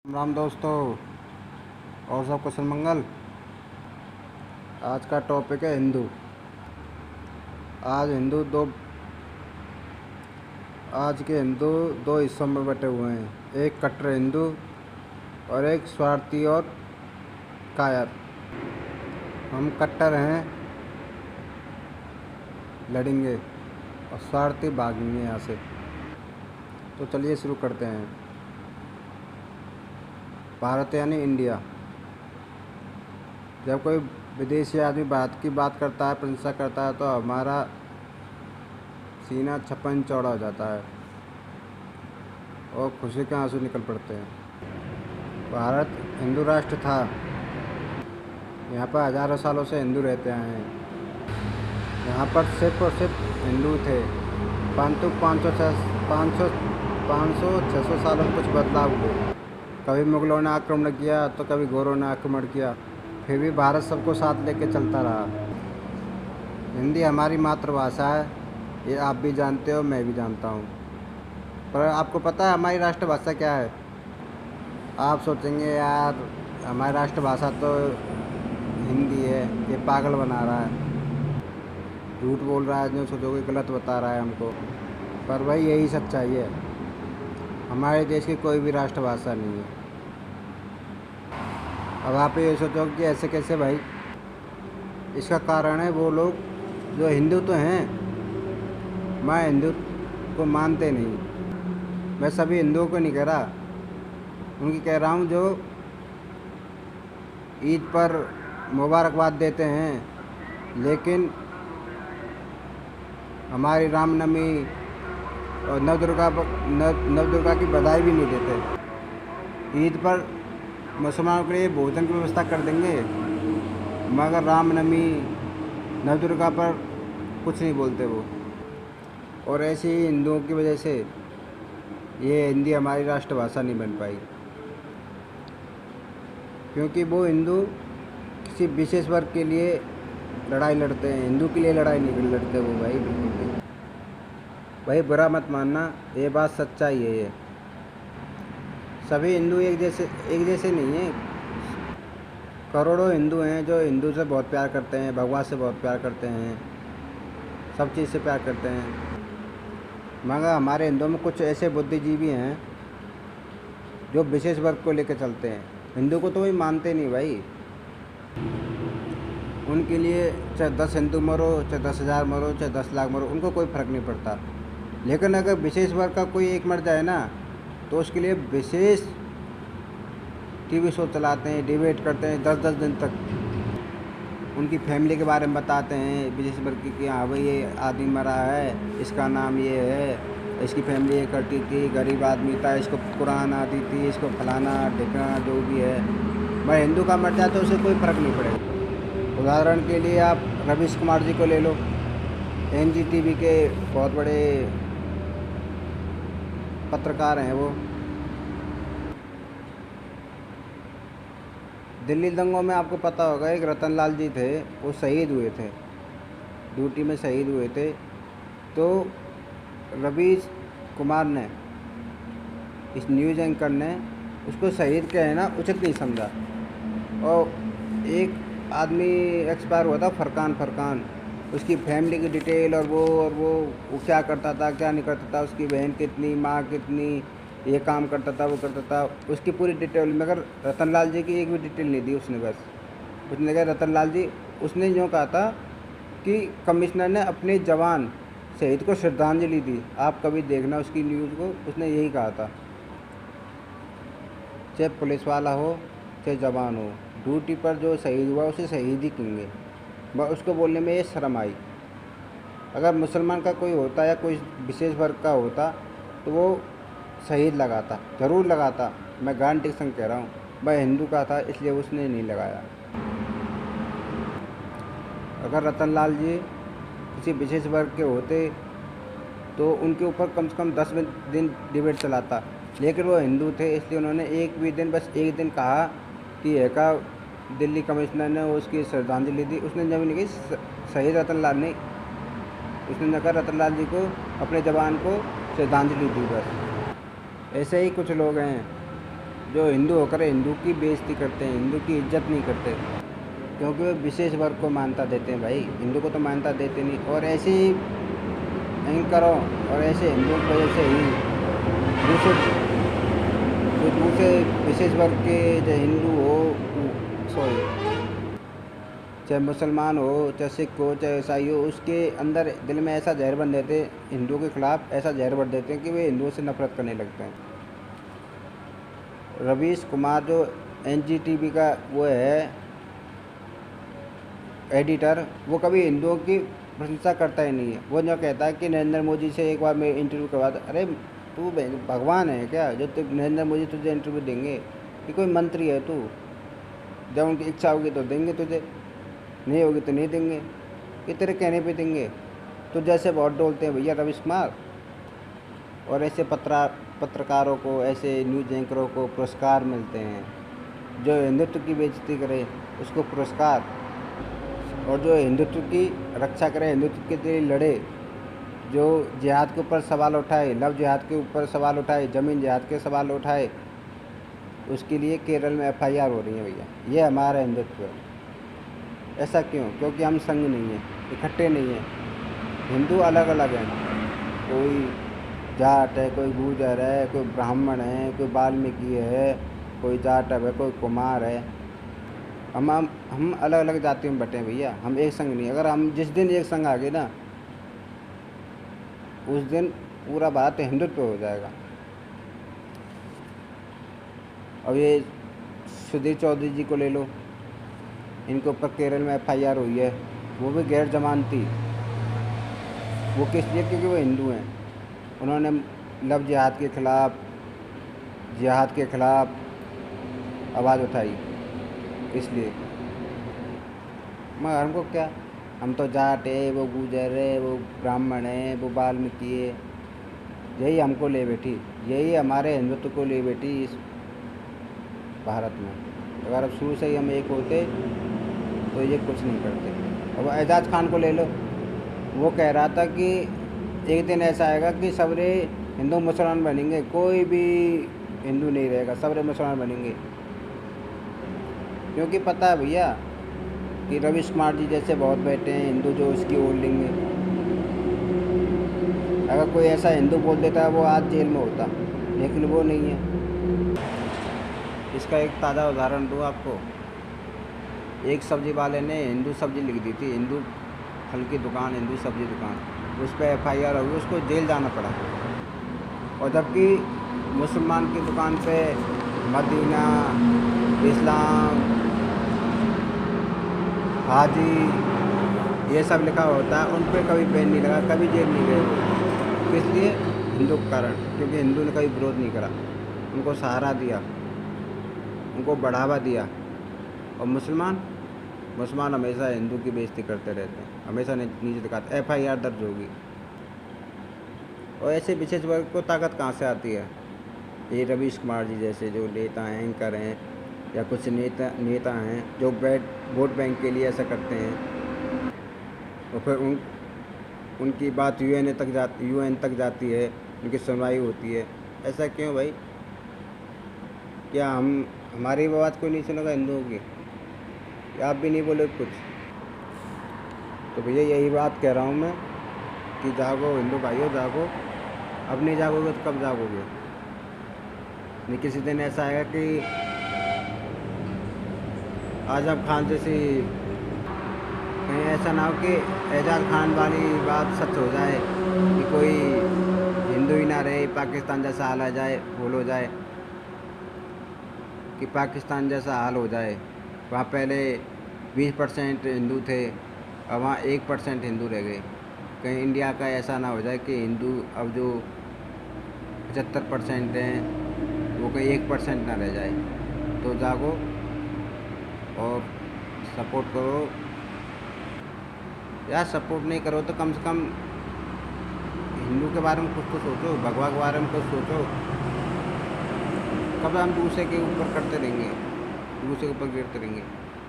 राम दोस्तों, और सब कुशल मंगल। आज का टॉपिक है हिंदू। आज हिंदू दो आज के हिंदू दो हिस्सों में बटे हुए हैं, एक कट्टर हिंदू और एक स्वार्थी और कायर। हम कट्टर हैं, लड़ेंगे, और स्वार्थी भागेंगे यहाँ से। तो चलिए शुरू करते हैं। भारत यानी इंडिया। जब कोई विदेशी आदमी भारत की बात करता है, प्रशंसा करता है, तो हमारा सीना छप्पन चौड़ा हो जाता है और खुशी के आंसू निकल पड़ते हैं। भारत हिंदू राष्ट्र था। यहाँ पर हज़ारों सालों से हिंदू रहते आए हैं। यहाँ पर सिर्फ और सिर्फ हिंदू थे, परंतु 500-600 सालों में कुछ बदलाव हुए। कभी मुगलों ने आक्रमण किया तो कभी गोरों ने आक्रमण किया, फिर भी भारत सबको साथ लेके चलता रहा। हिंदी हमारी मातृभाषा है, ये आप भी जानते हो, मैं भी जानता हूँ। पर आपको पता है हमारी राष्ट्रभाषा क्या है? आप सोचेंगे यार हमारी राष्ट्रभाषा तो हिंदी है, ये पागल बना रहा है, झूठ बोल रहा है, जो सोचोगे गलत बता रहा है हमको। पर भाई यही सच्चाई है, हमारे देश की कोई भी राष्ट्रभाषा नहीं है। अब आप ये सोचो कि ऐसे कैसे भाई? इसका कारण है वो लोग जो हिंदू तो हैं, मैं हिंदू को मानते नहीं। मैं सभी हिंदुओं को नहीं कह रहा, उनकी कह रहा हूँ जो ईद पर मुबारकबाद देते हैं, लेकिन हमारी रामनवमी और नवदुर्गा की बधाई भी नहीं देते। ईद पर मुसलमानों के लिए भोजन की व्यवस्था कर देंगे, मगर रामनवमी नवदुर्गा पर कुछ नहीं बोलते वो। और ऐसे ही हिंदुओं की वजह से ये हिंदी हमारी राष्ट्रभाषा नहीं बन पाई, क्योंकि वो हिंदू किसी विशेष वर्ग के लिए लड़ाई लड़ते हैं, हिंदू के लिए लड़ाई नहीं लड़ते वो भाई, बिल्कुल भी। भाई बुरा मत मानना, ये बात सच्चाई है। ये सभी हिंदू एक जैसे नहीं हैं। करोड़ों हिंदू हैं जो हिंदू से बहुत प्यार करते हैं, भगवान से बहुत प्यार करते हैं, सब चीज़ से प्यार करते हैं। मगर हमारे हिंदुओं में कुछ ऐसे बुद्धिजीवी हैं जो विशेष वर्ग को लेकर चलते हैं। हिंदू को तो वही मानते नहीं भाई। उनके लिए चाहे 10 हिंदू मरो, चाहे 10,000 मरो, चाहे 10 लाख मरो, उनको कोई फ़र्क नहीं पड़ता। लेकिन अगर विशेष वर्ग का कोई एक मर जाए ना, तो उसके लिए विशेष टीवी शो चलाते हैं, डिबेट करते हैं 10-10 दिन तक। उनकी फैमिली के बारे में बताते हैं विशेष वर्ग की, हाँ भाई ये आदमी मरा है, इसका नाम ये है, इसकी फैमिली ये करती थी, गरीब आदमी था, इसको कुरान आती थी, इसको फलाना ढिकाना जो भी है। मैं हिंदू का मर जाए तो उसे कोई फ़र्क नहीं पड़ेगा। उदाहरण के लिए आप रवीश कुमार जी को ले लो, NGTV के बहुत बड़े पत्रकार हैं वो। दिल्ली दंगों में आपको पता होगा एक रतन लाल जी थे, वो शहीद हुए थे, ड्यूटी में शहीद हुए थे। तो रवीश कुमार ने, इस न्यूज़ एंकर ने उसको शहीद कहना उचित नहीं समझा। और एक आदमी एक्सपायर हुआ था, फरकान, उसकी फैमिली की डिटेल और वो क्या करता था, क्या नहीं करता था, उसकी बहन कितनी, माँ कितनी, ये काम करता था, वो करता था, उसकी पूरी डिटेल। मगर रतन लाल जी की एक भी डिटेल नहीं दी उसने। बस उसने कहा रतन लाल जी, उसने यूँ कहा था कि कमिश्नर ने अपने जवान शहीद को श्रद्धांजलि दी। आप कभी देखना उसकी न्यूज़ को, उसने यही कहा था। चाहे पुलिस वाला हो, चाहे जवान हो, ड्यूटी पर जो शहीद हुआ उसे शहीद ही कहेंगे। उसको बोलने में ये शर्म आई। अगर मुसलमान का कोई होता या कोई विशेष वर्ग का होता तो वो शहीद लगाता, ज़रूर लगाता। मैं गारंटी के संग कह रहा हूँ। वह हिंदू का था इसलिए उसने नहीं लगाया। अगर रतन लाल जी किसी विशेष वर्ग के होते तो उनके ऊपर कम से कम 10 दिन डिबेट चलाता, लेकिन वो हिंदू थे इसलिए उन्होंने बस एक दिन कहा कि एका दिल्ली कमिश्नर ने उसकी श्रद्धांजलि दी। उसने जब नहीं कही शहीद रतन लाल नहीं, उसने कहा रतन लाल जी को, अपने जवान को श्रद्धांजलि दी बस। ऐसे ही कुछ लोग हैं जो हिंदू होकर हिंदू की बेइज्जती करते हैं, हिंदू की इज्जत नहीं करते, क्योंकि वे विशेष वर्ग को मान्यता देते हैं भाई, हिंदू को तो मान्यता देते नहीं। और ऐसे ही एंकरों और ऐसे हिंदुओं की वजह से ही दूसरे जो दूसरे विशेष वर्ग के चाहे हिंदू हो, सॉरी, चाहे मुसलमान हो, चाहे सिख हो, चाहे ईसाई हो, उसके अंदर दिल में ऐसा जहर बन देते हैं, हिंदुओं के खिलाफ ऐसा जहर भर देते हैं कि वे हिंदुओं से नफरत करने लगते हैं। रवीश कुमार जो एनडीटीवी का वो है एडिटर, वो कभी हिंदुओं की प्रशंसा करता ही नहीं है। वो जो कहता है कि नरेंद्र मोदी से एक बार मैं इंटरव्यू करवा दूं, अरे तू भगवान है क्या जो नरेंद्र मोदी तुझे इंटरव्यू देंगे? कि कोई मंत्री है तू? जब उनकी इच्छा होगी तो देंगे तुझे, नहीं होगी तो नहीं देंगे। ये तेरे कहने पे देंगे। तो जैसे बहुत डोलते हैं भैया रवीश कुमार, और ऐसे पत्रकारों को, ऐसे न्यूज़ एंकरों को पुरस्कार मिलते हैं। जो हिंदुत्व की बेइज्जती करे उसको पुरस्कार, और जो हिंदुत्व की रक्षा करे, हिंदुत्व के लिए लड़े, जो जिहाद के ऊपर सवाल उठाए, लव जिहाद के ऊपर सवाल उठाए, ज़मीन जिहाद के सवाल उठाए, उसके लिए केरल में एफआईआर हो रही है भैया। ये हमारा हिंदुत्व है। ऐसा क्यों? क्योंकि हम संग नहीं हैं, इकट्ठे नहीं हैं। हिंदू अलग अलग हैं, कोई जाट है, कोई गुर्जर है, कोई ब्राह्मण है, कोई वाल्मीकि है, कोई जाटव है, कोई कुमार है। हम अलग अलग जातियों में बटे हैं भैया, हम एक संग नहीं। अगर हम जिस दिन एक संग आ गए ना, उस दिन पूरा भारत हिंदुत्व हो जाएगा। अब ये सुधीर चौधरी जी को ले लो, इनके ऊपर केरल में एफआईआर हुई है, वो भी गैर जमानती। वो किस लिए? क्योंकि वो हिंदू हैं। उन्होंने लव जिहाद के ख़िलाफ़, जिहाद के ख़िलाफ़ आवाज़ उठाई, इसलिए। मगर हमको क्या, हम तो जाट है, वो गुर्जर है, वो ब्राह्मण है, वो वाल्मीकि है, यही हमको ले बैठी, यही हमारे हिंदुत्व को ले बैठी इस भारत में। अगर अब शुरू से ही हम एक होते तो ये कुछ नहीं करते। अब एजाज खान को ले लो, वो कह रहा था कि एक दिन ऐसा आएगा कि सबरे हिंदू मुसलमान बनेंगे, कोई भी हिंदू नहीं रहेगा, सबरे मुसलमान बनेंगे। क्योंकि पता है भैया कि रवीश कुमार जी जैसे बहुत बैठे हैं हिंदू, जो उसकी होल्डिंग में, अगर कोई ऐसा हिंदू बोल देता है वो आज जेल में होता, लेकिन वो नहीं है। इसका एक ताज़ा उदाहरण दूँ आपको। एक सब्ज़ी वाले ने हिंदू सब्ज़ी लिख दी थी, हिंदू फल की दुकान, हिंदू सब्ज़ी दुकान, उस पर एफआईआर हुई, उसको जेल जाना पड़ा। और जबकि मुसलमान की दुकान पे मदीना, इस्लाम, हाजी, ये सब लिखा होता है, उन पर कभी बैन नहीं लगा, कभी जेल नहीं गए वो। किस लिए? हिंदू के कारण, क्योंकि हिंदू ने कभी विरोध नहीं करा, उनको सहारा दिया, उनको बढ़ावा दिया। और मुसलमान हमेशा हिंदू की बेइज्जती करते रहते हैं, हमेशा नीचे दिखाते। एफआईआर दर्ज होगी। और ऐसे विशेष वर्ग को ताकत कहाँ से आती है? ये रवीश कुमार जी जैसे जो नेता हैं, एंकर हैं, या कुछ नेता हैं जो वोट बैंक के लिए ऐसा करते हैं, और फिर उनकी बात यूएन तक जाती है, उनकी सुनवाई होती है। ऐसा क्यों भाई? क्या हमारी आवाज़ कोई नहीं सुनेगा हिंदुओं की? आप भी नहीं बोले कुछ? तो भैया यही बात कह रहा हूँ मैं कि जागो हिंदू भाइयों, जागो। अब नहीं जागोगे तो कब जागोगे? नहीं, किसी दिन ऐसा आएगा कि आजम खान जैसी, कहीं ऐसा ना हो कि एजाज खान वाली बात सच हो जाए कि कोई हिंदू ही ना रहे, पाकिस्तान जैसा हाल आ जाए, भूल हो जाए कि पाकिस्तान जैसा हाल हो जाए। वहाँ पहले 20% हिंदू थे, और वहाँ 1% हिंदू रह गए। कहीं इंडिया का ऐसा ना हो जाए कि हिंदू अब जो 75% हैं वो कहीं 1% ना रह जाए। तो जागो और सपोर्ट करो, या सपोर्ट नहीं करो तो कम से कम हिंदू के बारे में कुछ तो सोचो, भगवा के बारे में कुछ सोचो। कब हम दूसरे के ऊपर करते रहेंगे, दूसरे के ऊपर गिरते रहेंगे?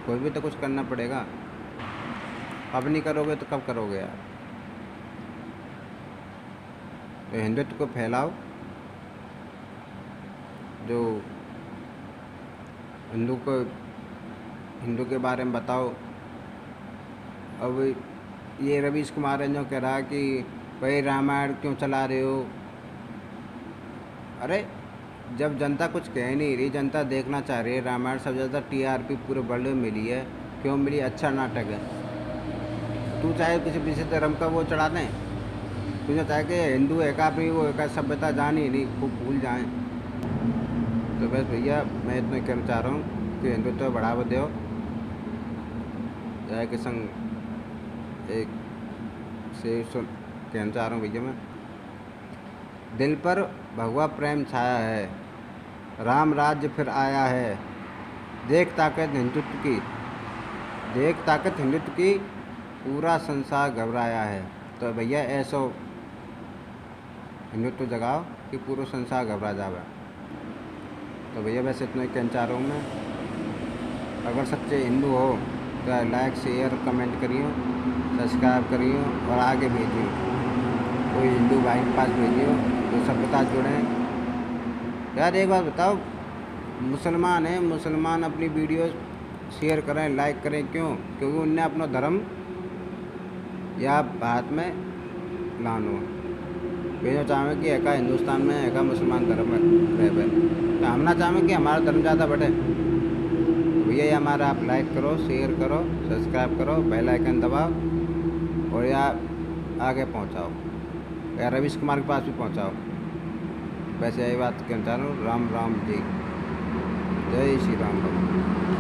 कोई भी तो कुछ करना पड़ेगा। अब नहीं करोगे तो कब करोगे यार? तो हिंदुत्व को फैलाओ, जो हिंदू के बारे में बताओ। अब ये रवीश कुमार है जो कह रहा है कि भाई रामायण क्यों चला रहे हो। अरे जब जनता कुछ कह नहीं रही, जनता देखना चाह रही है रामायण, सबसे ज़्यादा टीआरपी पूरे वर्ल्ड में मिली है। क्यों मिली? अच्छा नाटक है। तू चाहे किसी धर्म का वो चढ़ा दें, तुझे चाहे कि हिंदू है का अपनी वो एक सभ्यता जान ही नहीं, खूब भूल जाएं। तो बस भैया मैं इतना कहना चाह रहा हूँ कि हिंदुत्व को बढ़ावा दो। जय के संग एक से कहना चाह रहा हूँ भैया मैं, दिल पर भगवा प्रेम छाया है, राम राज्य फिर आया है, देख ताकत हिंदुत्व की पूरा संसार घबराया है। तो भैया ऐसा हिंदुत्व जगाओ कि पूरा संसार घबरा जावे। तो भैया वैसे इतना ही कहना चाह रहा हूँ मैं। अगर सच्चे हिंदू हो तो लाइक शेयर कमेंट करियो, सब्सक्राइब करियो और आगे भेजियो, कोई हिंदू भाई के पास भेजियो तो सब बता जुड़ें। यार एक बात बताओ, मुसलमान हैं, मुसलमान अपनी वीडियो शेयर करें, लाइक करें, क्यों? क्योंकि उनने अपना धर्म या भारत में लानो भेजो चाहें कि एका हिंदुस्तान में एका मुसलमान धर्म में रहे। तो हम ना चाहें कि हमारा धर्म ज़्यादा बढ़े। तो भैया ये हमारा आप लाइक करो, शेयर करो, सब्सक्राइब करो, बेल आइकन दबाओ और या आगे पहुंचाओ, या रवीश कुमार के पास भी पहुंचाओ। वैसे यही बात कहना चाह रहा हूँ। राम राम जी, जय श्री राम बाबा।